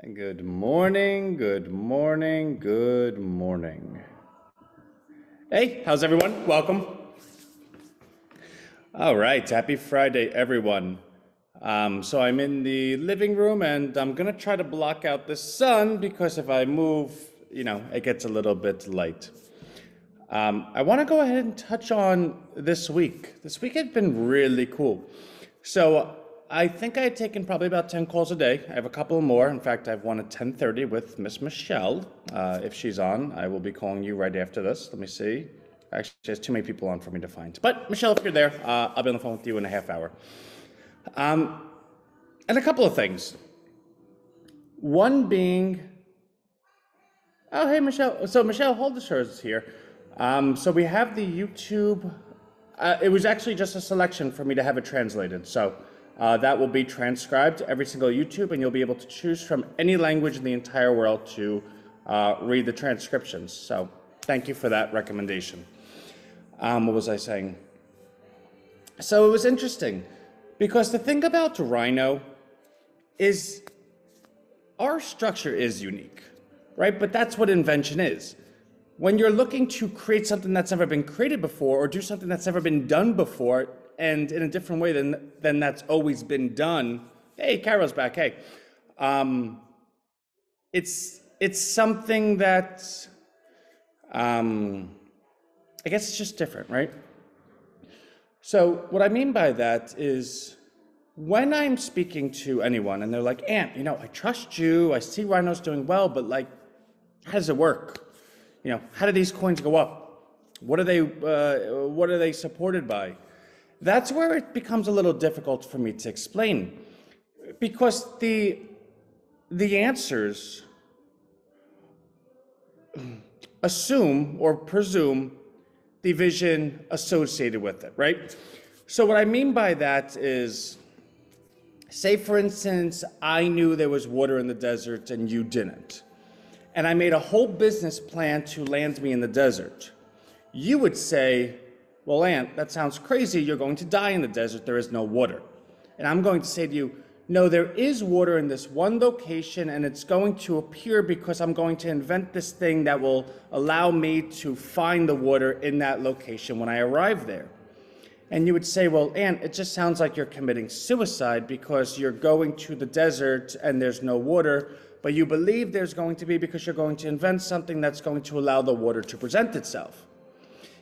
And good morning, good morning, good morning. Hey, how's everyone? Welcome. All right, happy Friday, everyone. So I'm in the living room and I'm gonna try to block out the sun because if I move, it gets a little bit light. I wanna go ahead and touch on this week. This week had been really cool. So I think I had taken probably about 10 calls a day. I have a couple more. In fact, I have one at 10:30 with Miss Michelle. If she's on, I will be calling you right after this. Let me see. Actually, there's too many people on for me to find. But Michelle, if you're there, I'll be on the phone with you in a half hour. And a couple of things. One being, oh, hey, Michelle. So Michelle Holdeshire is here. So we have the YouTube. It was actually just a selection for me to have it translated. So that will be transcribed every single YouTube, and you'll be able to choose from any language in the entire world to read the transcriptions. So thank you for that recommendation. What was I saying? So it was interesting because the thing about Rhino is our structure is unique, right? But that's what invention is. When you're looking to create something that's never been created before or do something that's never been done before and in a different way than that's always been done. Hey, Carol's back, hey. It's something that, I guess it's just different, right? So what I mean by that is when I'm speaking to anyone and they're like, Ant, I trust you, I see Rhino's doing well, but like, how does it work? How do these coins go up? What are they supported by? That's where it becomes a little difficult for me to explain, because the answers assume or presume the vision associated with it, right? So what I mean by that is, say for instance, I knew there was water in the desert and you didn't. And I made a whole business plan to land me in the desert. You would say, well, Ant, that sounds crazy. You're going to die in the desert. There is no water. And I'm going to say to you, no, there is water in this one location, and it's going to appear because I'm going to invent this thing that will allow me to find the water in that location when I arrive there. And you would say, well, Ant, it just sounds like you're committing suicide because you're going to the desert and there's no water, but you believe there's going to be because you're going to invent something that's going to allow the water to present itself.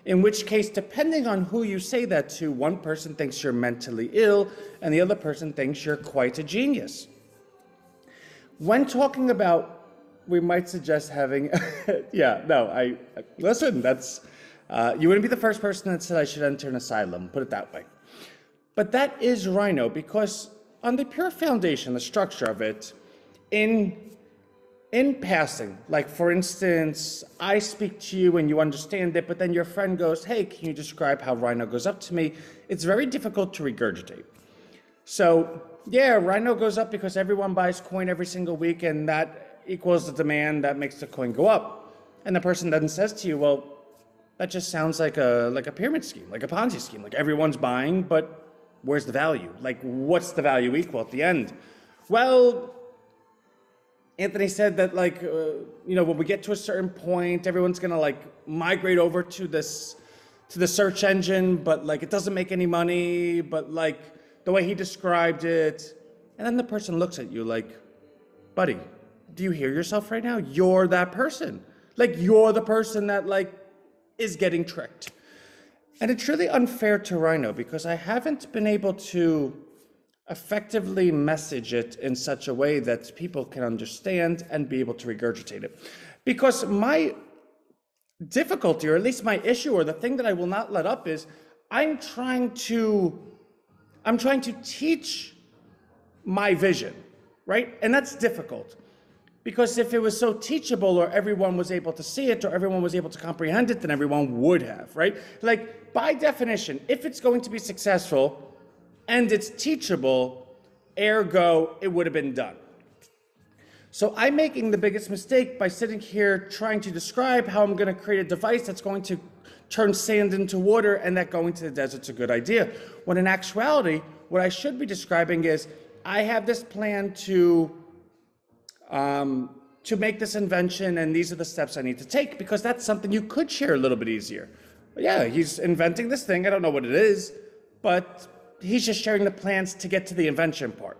In which case, depending on who you say that to, one person thinks you're mentally ill and the other person thinks you're quite a genius. When talking about, we might suggest having, listen, that's, you wouldn't be the first person that said I should enter an asylum, put it that way. But that is Rhino, because on the pure foundation, the structure of it, in passing, like for instance, I speak to you and you understand it, but then your friend goes, hey, can you describe how Rhino goes up to me? It's very difficult to regurgitate. So yeah, Rhino goes up because everyone buys coin every single week and that equals the demand that makes the coin go up. And the person then says to you, well, that just sounds like a pyramid scheme, like a Ponzi scheme. Like everyone's buying, but where's the value? Like what's the value equal at the end? Well, Anthony said that when we get to a certain point, everyone's gonna migrate over to the search engine, but it doesn't make any money, but the way he described it. And then the person looks at you like, buddy, do you hear yourself right now? You're that person. You're the person that is getting tricked. And it's really unfair to Rhino because I haven't been able to effectively message it in such a way that people can understand and be able to regurgitate it. Because my difficulty, or at least my issue, or the thing that I will not let up is I'm trying to teach my vision, right? And that's difficult. Because if it was so teachable or everyone was able to see it or everyone was able to comprehend it, then everyone would have, right? By definition, if it's going to be successful and it's teachable, ergo, it would have been done. So I'm making the biggest mistake by sitting here trying to describe how I'm going to create a device that's going to turn sand into water and that going to the desert's a good idea. When in actuality, what I should be describing is I have this plan to to make this invention, and these are the steps I need to take, because that's something you could share a little bit easier. But yeah, he's inventing this thing. I don't know what it is, but he's just sharing the plans to get to the invention part,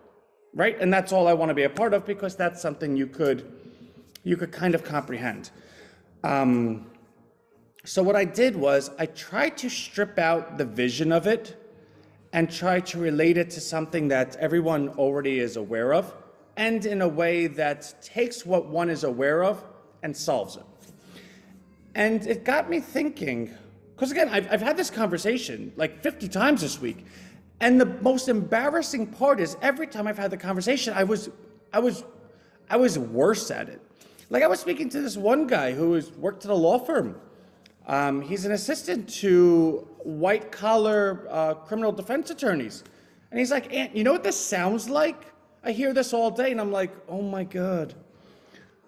right? And that's all I want to be a part of, because that's something you could kind of comprehend. So what I did was I tried to strip out the vision of it and try to relate it to something that everyone already is aware of, and in a way that takes what one is aware of and solves it. And it got me thinking, because again, I've had this conversation like 50 times this week, and the most embarrassing part is every time I've had the conversation, I was worse at it. Like I was speaking to this one guy who worked at a law firm. He's an assistant to white-collar criminal defense attorneys. And he's like, Ant, you know what this sounds like? I hear this all day, and I'm like, oh my God.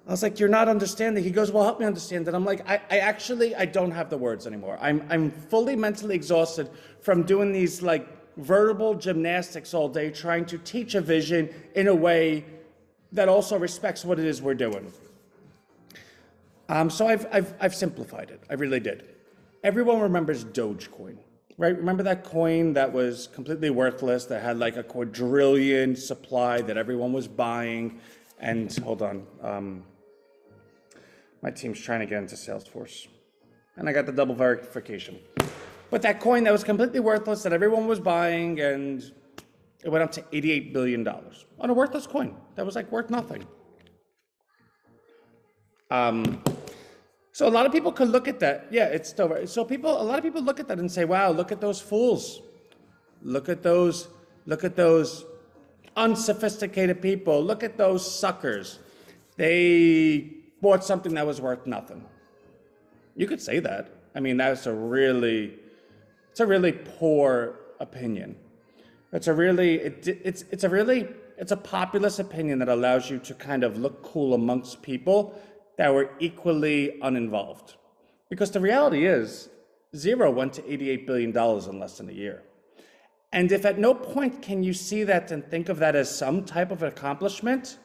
I was like, you're not understanding. He goes, well, help me understand it. I'm like, I don't have the words anymore. I'm fully mentally exhausted from doing these like verbal gymnastics all day, trying to teach a vision in a way that also respects what it is we're doing. So I've simplified it. I really did. Everyone remembers Dogecoin, right? Remember that coin that was completely worthless, that had like a quadrillion supply that everyone was buying? And hold on, my team's trying to get into Salesforce, and I got the double verification. But that coin that was completely worthless that everyone was buying, and it went up to $88 billion on a worthless coin that was like worth nothing. So a lot of people could look at that. Yeah, it's still right. So a lot of people look at that and say, wow, look at those fools. Look at those unsophisticated people. Look at those suckers. They bought something that was worth nothing. You could say that. I mean, it's a really poor opinion. It's a populist opinion that allows you to kind of look cool amongst people that were equally uninvolved. Because the reality is, zero went to $88 billion in less than a year. And if at no point can you see that and think of that as some type of accomplishment,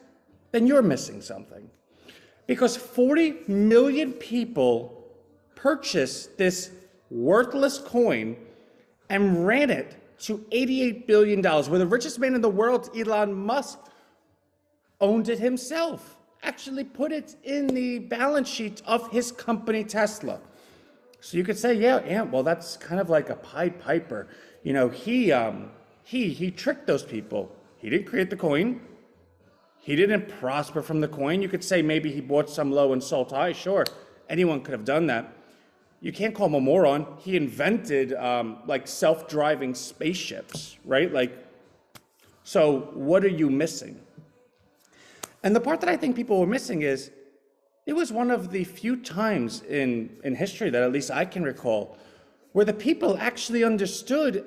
then you're missing something. Because 40 million people purchased this worthless coin and ran it to $88 billion, where the richest man in the world, Elon Musk, owned it himself. Actually put it in the balance sheet of his company, Tesla. So you could say, yeah, well, that's kind of like a Pied Piper. You know, he tricked those people. He didn't create the coin. He didn't prosper from the coin. You could say maybe he bought some low and sold high. Sure, anyone could have done that. You can't call him a moron. He invented like self-driving spaceships, right? Like, so what are you missing? And the part that I think people were missing is, it was one of the few times in history that at least I can recall where the people actually understood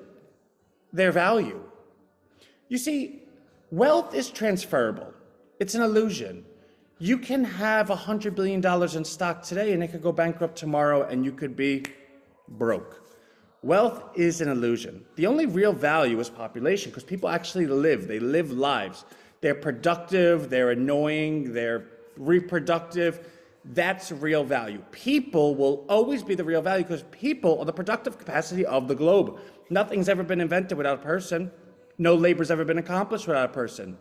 their value. You see, wealth is transferable. It's an illusion. You can have $100 billion in stock today and it could go bankrupt tomorrow and you could be broke. Wealth is an illusion. The only real value is population, because people actually live. They live lives. They're productive, they're annoying, they're reproductive. That's real value. People will always be the real value, because people are the productive capacity of the globe. Nothing's ever been invented without a person. No labor's ever been accomplished without a person.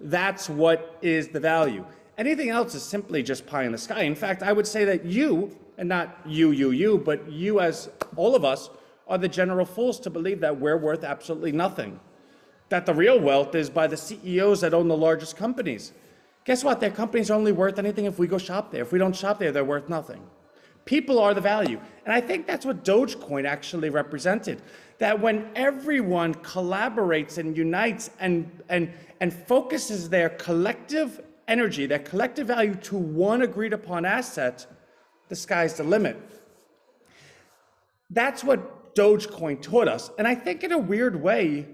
That's what is the value. Anything else is simply just pie in the sky. In fact, I would say that you, and not you, but you as all of us, are the general fools to believe that we're worth absolutely nothing. That the real wealth is by the CEOs that own the largest companies. Guess what? Their companies are only worth anything if we go shop there. If we don't shop there, they're worth nothing. People are the value. And I think that's what Dogecoin actually represented. That when everyone collaborates and unites and focuses their collective energy, their collective value to one agreed upon asset, the sky's the limit. That's what Dogecoin taught us. And I think in a weird way,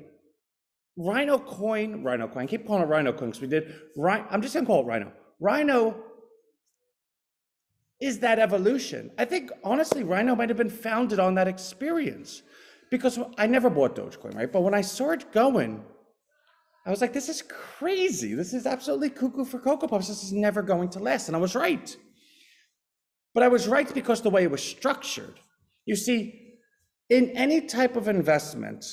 RHINO coin, I keep calling it RHINO coin because we did, I'm just gonna call it RHINO. RHINO is that evolution. I think, honestly, RHINO might have been founded on that experience, because I never bought Dogecoin, right? But when I saw it going, I was like, this is crazy. This is absolutely cuckoo for Cocoa Puffs. This is never going to last. And I was right. But I was right because the way it was structured. You see, in any type of investment,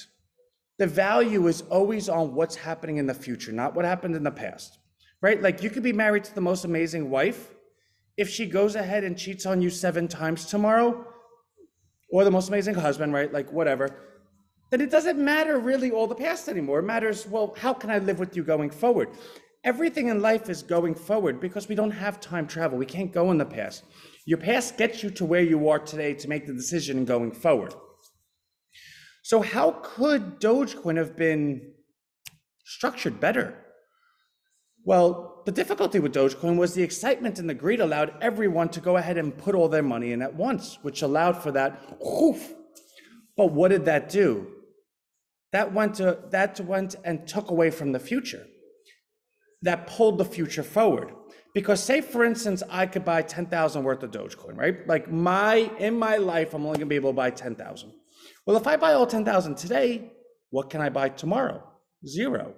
the value is always on what's happening in the future, not what happened in the past, right? Like you could be married to the most amazing wife. If she goes ahead and cheats on you 7 times tomorrow, or the most amazing husband, right? Like whatever, then it doesn't matter really all the past anymore. It matters, well, how can I live with you going forward? Everything in life is going forward because we don't have time travel. We can't go in the past. Your past gets you to where you are today to make the decision going forward. So how could Dogecoin have been structured better? Well, the difficulty with Dogecoin was the excitement and the greed allowed everyone to go ahead and put all their money in at once, which allowed for that whoof. But what did that do? That went and took away from the future. That pulled the future forward. Because say, for instance, I could buy 10,000 worth of Dogecoin, right? Like in my life, I'm only gonna be able to buy 10,000. Well, if I buy all 10,000 today, what can I buy tomorrow? 0.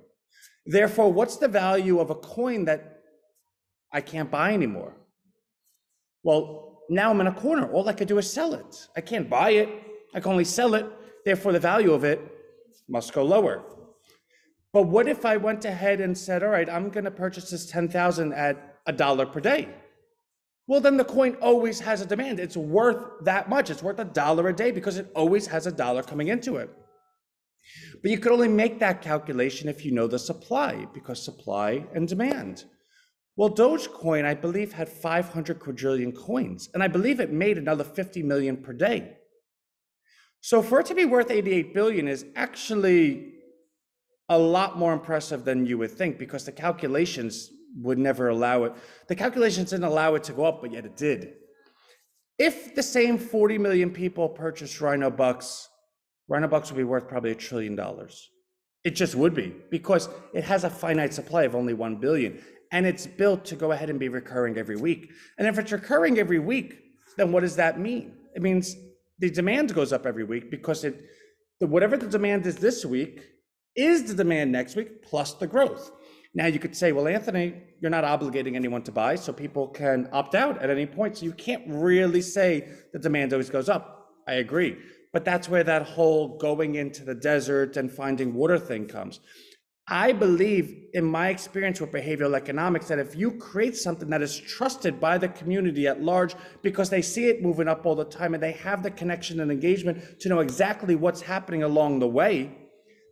Therefore, what's the value of a coin that I can't buy anymore? Well, now I'm in a corner. All I could do is sell it. I can't buy it. I can only sell it. Therefore, the value of it must go lower. But what if I went ahead and said, all right, I'm going to purchase this 10,000 at $1 per day? Well, then the coin always has a demand. It's worth that much. It's worth $1 a day because it always has $1 coming into it. But you could only make that calculation if you know the supply, because supply and demand. Well, Dogecoin, I believe, had 500 quadrillion coins, and I believe it made another 50 million per day. So for it to be worth 88 billion is actually a lot more impressive than you would think, because the calculations would never allow it. The calculations didn't allow it to go up, but yet it did. If the same 40 million people purchased RHINOBUX, RHINOBUX would be worth probably $1 trillion. It just would be, because it has a finite supply of only 1 billion, and it's built to go ahead and be recurring every week. And if it's recurring every week, then what does that mean? It means the demand goes up every week, because whatever the demand is this week is the demand next week plus the growth. Now you could say, well, Anthony, you're not obligating anyone to buy, so people can opt out at any point. So you can't really say the demand always goes up. I agree. But that's where that whole going into the desert and finding water thing comes. I believe, in my experience with behavioral economics, that if you create something that is trusted by the community at large, because they see it moving up all the time and they have the connection and engagement to know exactly what's happening along the way,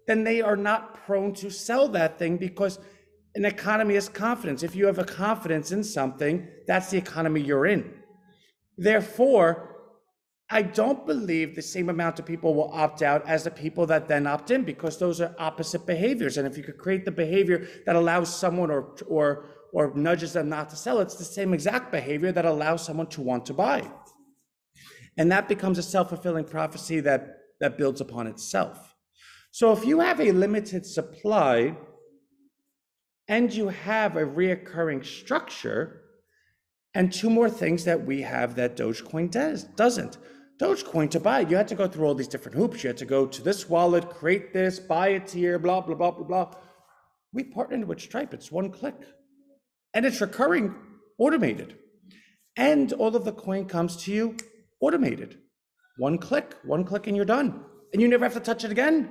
then they are not prone to sell that thing, because an economy is confidence. If you have a confidence in something, that's the economy you're in. Therefore, I don't believe the same amount of people will opt out as the people that then opt in, because those are opposite behaviors. And if you could create the behavior that allows someone or nudges them not to sell, it's the same exact behavior that allows someone to want to buy. And that becomes a self-fulfilling prophecy that builds upon itself. So if you have a limited supply and you have a reoccurring structure, and 2 more things that we have that Dogecoin doesn't. Dogecoin, to buy it, you had to go through all these different hoops. You had to go to this wallet, create this, buy it here, blah, blah, blah, blah, blah. We partnered with Stripe. It's 1 click. And it's recurring, automated. And all of the coin comes to you automated. 1 click and you're done. And you never have to touch it again.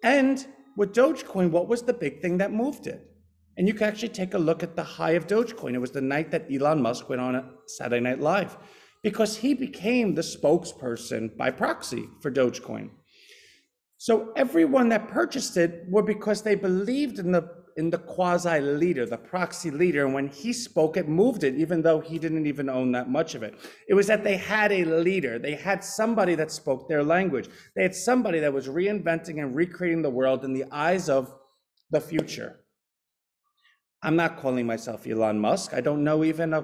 And with Dogecoin, what was the big thing that moved it? And you can actually take a look at the high of Dogecoin. It was the night that Elon Musk went on Saturday Night Live, because he became the spokesperson by proxy for Dogecoin. So everyone that purchased it were because they believed in the quasi leader, the proxy leader. And when he spoke, it moved it, even though he didn't even own that much of it. It was that they had a leader. They had somebody that spoke their language. They had somebody that was reinventing and recreating the world in the eyes of the future. I'm not calling myself Elon Musk. I don't know even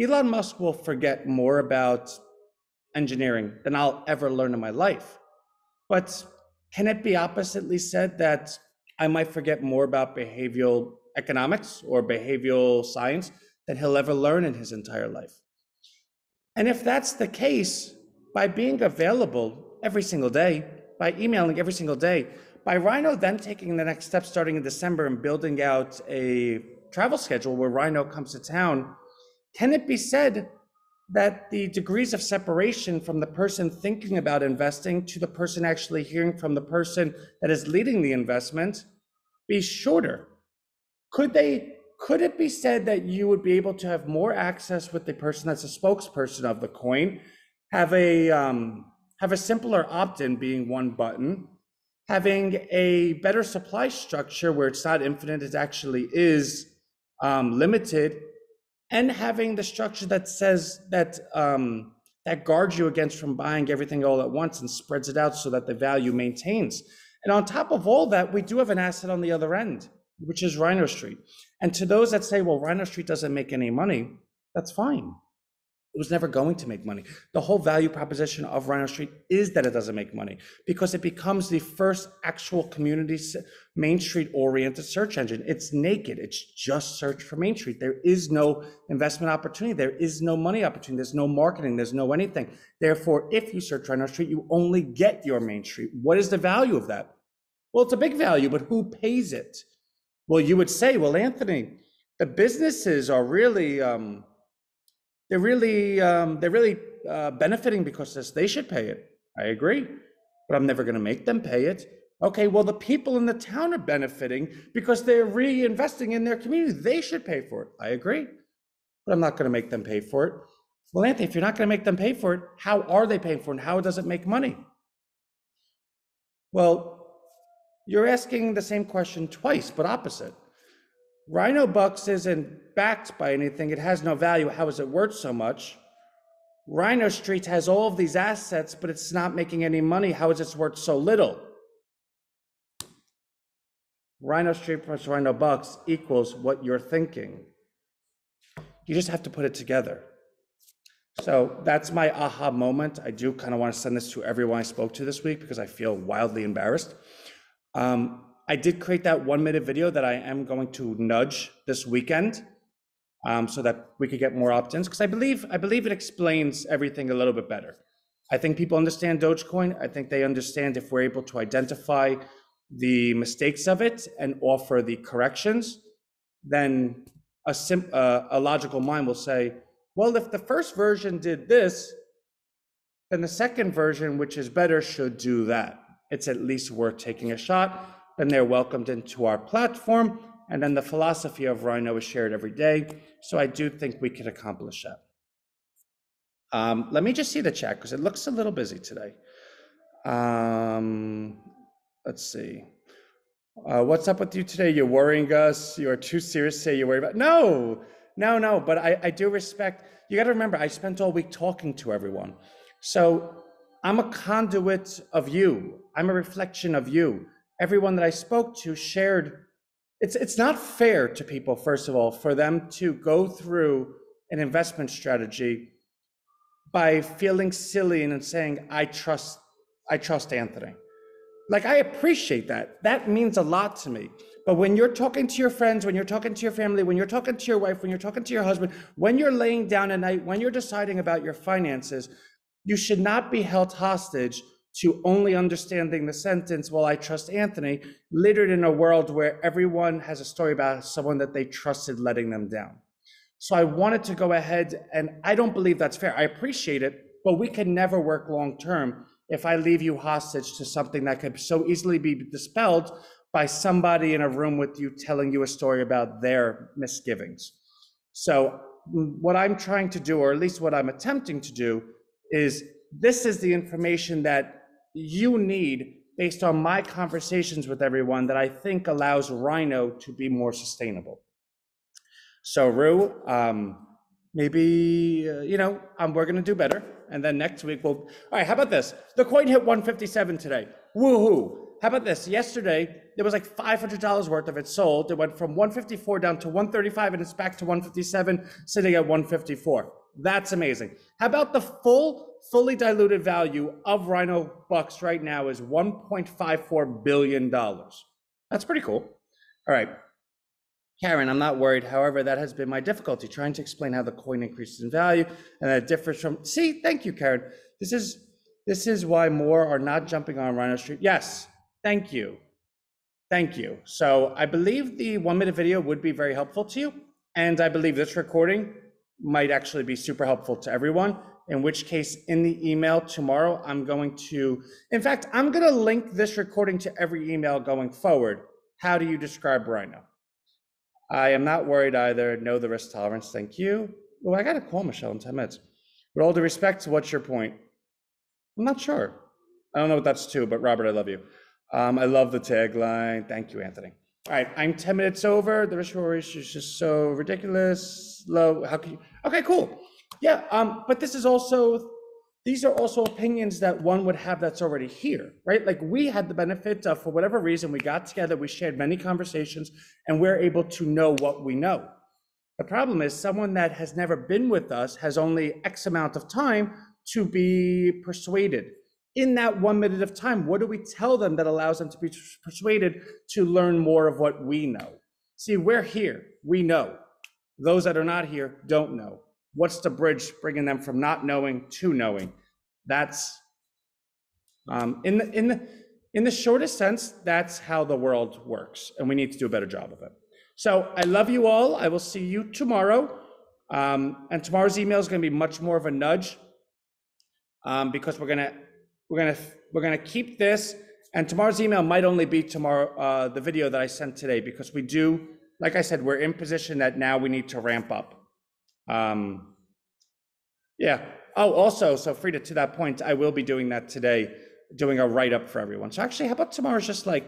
Elon Musk will forget more about engineering than I'll ever learn in my life. But can it be oppositely said that I might forget more about behavioral economics or behavioral science than he'll ever learn in his entire life? And if that's the case, by being available every single day, by emailing every single day, by RHINO then taking the next step starting in December and building out a travel schedule where RHINO comes to town, can it be said that the degrees of separation from the person thinking about investing to the person actually hearing from the person that is leading the investment be shorter? Could it be said that you would be able to have more access with the person that's a spokesperson of the coin, have a simpler opt-in being one button, having a better supply structure where it's not infinite, it actually is limited, and having the structure that says that that guards you against from buying everything all at once and spreads it out so that the value maintains. And on top of all that, we do have an asset on the other end, which is RHINO Street. And to those that say, well, RHINO Street doesn't make any money, that's fine. It was never going to make money. The whole value proposition of RHINO Street is that it doesn't make money because it becomes the first actual community Main Street oriented search engine. It's naked. It's just search for Main Street. There is no investment opportunity. There is no money opportunity. There's no marketing. There's no anything. Therefore, if you search RHINO Street, you only get your Main Street. What is the value of that? Well, it's a big value, but who pays it? Well, you would say, well, Anthony, the businesses are really, they're really benefiting because this, they should pay it. I agree, but I'm never going to make them pay it. Okay, well, the people in the town are benefiting because they're reinvesting in their community. They should pay for it. I agree, but I'm not going to make them pay for it. Well, Anthony, if you're not going to make them pay for it, how are they paying for it and how does it make money? Well, you're asking the same question twice, but opposite. RHINOBUX isn't backed by anything. It has no value. How is it worth so much? RHINO Street has all of these assets, but it's not making any money. How is it worth so little? RHINO Street plus RHINOBUX equals what you're thinking. You just have to put it together. So that's my aha moment. I do kind of want to send this to everyone I spoke to this week because I feel wildly embarrassed. I did create that 1-minute video that I am going to nudge this weekend so that we could get more opt-ins because I believe it explains everything a little bit better. I think people understand Dogecoin. I think they understand if we're able to identify the mistakes of it and offer the corrections, then a logical mind will say, well, if the first version did this, then the second version, which is better, should do that. It's at least worth taking a shot. Then they're welcomed into our platform. And then the philosophy of RHINO is shared every day. So I do think we could accomplish that. Let me just see the chat because it looks a little busy today. Let's see. What's up with you today? You're worrying us. You are too serious to say you're worried about. No. But I do respect. You got to remember, I spent all week talking to everyone. So I'm a conduit of you. I'm a reflection of you. Everyone that I spoke to shared. It's not fair to people, first of all, for them to go through an investment strategy by feeling silly and saying, I trust Anthony. Like, I appreciate that. That means a lot to me. But when you're talking to your friends, when you're talking to your family, when you're talking to your wife, when you're talking to your husband, when you're laying down at night, when you're deciding about your finances, you should not be held hostage to only understanding the sentence, well, I trust Anthony, littered in a world where everyone has a story about someone that they trusted letting them down. So I wanted to go ahead, and I don't believe that's fair. I appreciate it, but we can never work long-term if I leave you hostage to something that could so easily be dispelled by somebody in a room with you telling you a story about their misgivings. So what I'm trying to do, or at least what I'm attempting to do, is this is the information that you need based on my conversations with everyone that I think allows RHINO to be more sustainable. So Rue, maybe, we're gonna do better. And then next week, all right, how about this? The coin hit 157 today, woohoo. How about this? Yesterday, there was like $500 worth of it sold. It went from 154 down to 135 and it's back to 157, sitting at 154. That's amazing. How about the fully diluted value of RHINOBUX right now is $1.54 billion. That's pretty cool. All right. Karen, I'm not worried. However, that has been my difficulty, trying to explain how the coin increases in value and that it differs from, see, thank you, Karen. This is why more are not jumping on RHINO Street. Yes, thank you. Thank you. So I believe the 1-minute video would be very helpful to you. And I believe this recording might actually be super helpful to everyone, in which case in the email tomorrow, I'm going to link this recording to every email going forward. How do you describe Rhino? I am not worried either. Know the risk tolerance. Thank you. Oh, I got to call Michelle in 10 minutes. With all due respect, what's your point? I'm not sure. I don't know what that's to, but Robert, I love you. I love the tagline. Thank you, Anthony. All right, I'm 10 minutes over. The risk issue is just so ridiculous. Low. How can you? Okay, cool. Yeah, but these are also opinions that one would have that's already here, right? Like we had the benefit of, for whatever reason, we got together, we shared many conversations, and we're able to know what we know. The problem is someone that has never been with us has only X amount of time to be persuaded. In that 1 minute of time, what do we tell them that allows them to be persuaded to learn more of what we know? See, we're here, we know. Those that are not here don't know. What's the bridge bringing them from not knowing to knowing? That's, in the shortest sense, that's how the world works, and we need to do a better job of it. So I love you all. I will see you tomorrow. And tomorrow's email is going to be much more of a nudge, because we're gonna keep this. And tomorrow's email might only be tomorrow, the video that I sent today, because we do, like I said, we're in position that now we need to ramp up. Yeah. Oh, also, so Frida, to that point, I will be doing that today, doing a write-up for everyone. So actually, how about tomorrow's just like,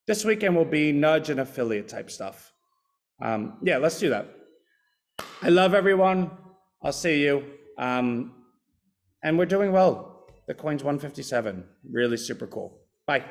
this weekend will be nudge and affiliate type stuff. Yeah, let's do that. I love everyone. I'll see you. And we're doing well. The coin's 157. Really super cool. Bye.